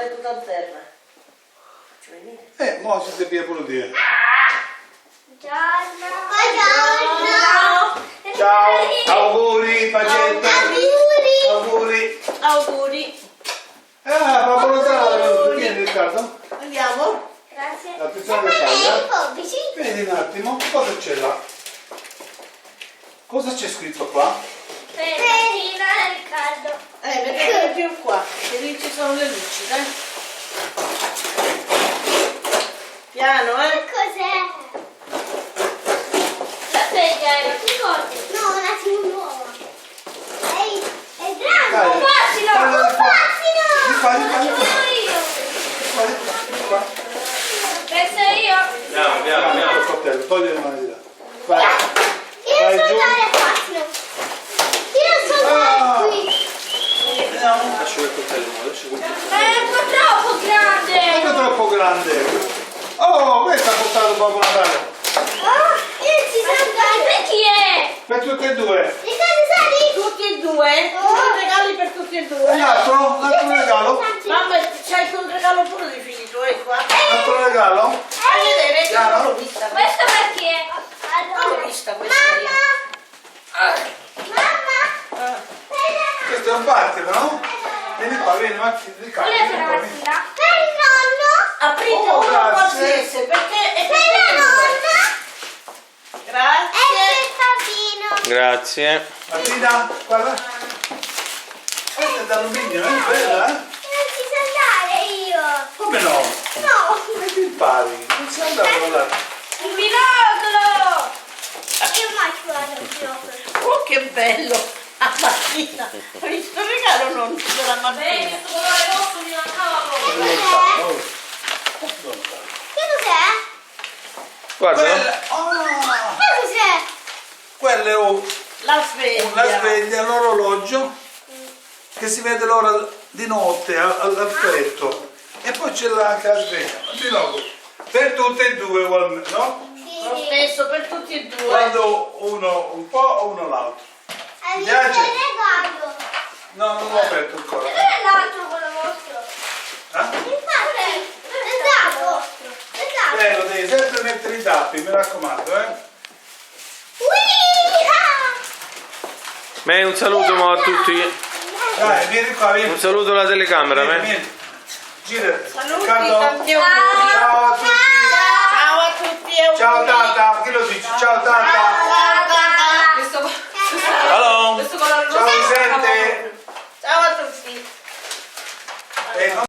cade tutto a terra. Faccio venire. Mo si deve pure dire. Buongiorno. Ciao, auguri, Pacetta. Auguri. Auguri. Babbo Natale, vieni Riccardo. Andiamo? Grazie. Attenzione che taglia. Forbici. Vedi un attimo, cosa c'è là? Cosa c'è scritto qua? Perina Riccardo. Mettete più qua, che lì ci sono le luci, dai. Piano, Cos'è? La sedia era più forte. No, un attimo nuova. È grande. Dai. Un fascino. Dai, Un fascino. Di qua, di qua, di Ci qua. vado io. Di qua. Penso io. Andiamo, il coltello, togli le mani di là. Vai. Io Vai non so giù. andare al fascino. Io non so andare qui. Andiamo. Lascio il coltello, lascio il coltello. È un po' troppo grande. Non è troppo grande. Oh, questo ha portato Babbo Natale. Io ci so andare. Per chi è? Per tutti e due. Riccardo, sali. tutti e due. Sono regali per tutti e due. L'altro regalo? Mamma, c'hai un regalo pure dei figli tuoi qua. L'altro regalo? Fai vedere, che non l'ho vista. Questo per chi è? Non l'ho vista questa io. Mamma. Questo è un battito, no? Vieni qua, vieni, Riccardo. Volete Vieni una qua, vieni. mattina? Per il nonno. Aprite Oh, uno grazie. qualsiasi, perché è Per la nonna. E Grazie. per Fabino. Grazie. Martina, guarda. Questa è d'alluminio, è bella, Non ci so andare io. Come no? No. Come ti impari? Non si andava a volare. Il binocolo. Io mai guardo il binocolo. Oh, che bello. A Martina. Hai visto il regalo non della Martina? Questo colore rosso mi mancava Che proprio. lontano. Che cos'è? Guarda. Quella, Che cos'è? quello è La sveglia. la sveglia, l'orologio che si vede l'ora di notte al tetto. E poi c'è anche la sveglia. Di nuovo. Per tutte e due ugualmente, no? Lo Sì. stesso per tutti e due. Quando uno un po' uno l'altro. Hai visto Piace? il regalo? No, non l'ho aperto ancora. E dove è l'altro quello vostro? Eh? Infatti, esatto. Esatto. Lo devi sempre mettere i tappi, mi raccomando, Me un saluto mo a tutti. Dai, vieni qua, vieni. Un saluto alla telecamera, Vieni, me. vieni. Gira. Saluti, Riccardo. tanti auguri. Ciao a tutti. Ciao a tutti e auguri. Ciao tata, chi lo dice? Ciao tata. Hello. Questo colore rosso. Ciao Vicente. Ciao a tutti. Non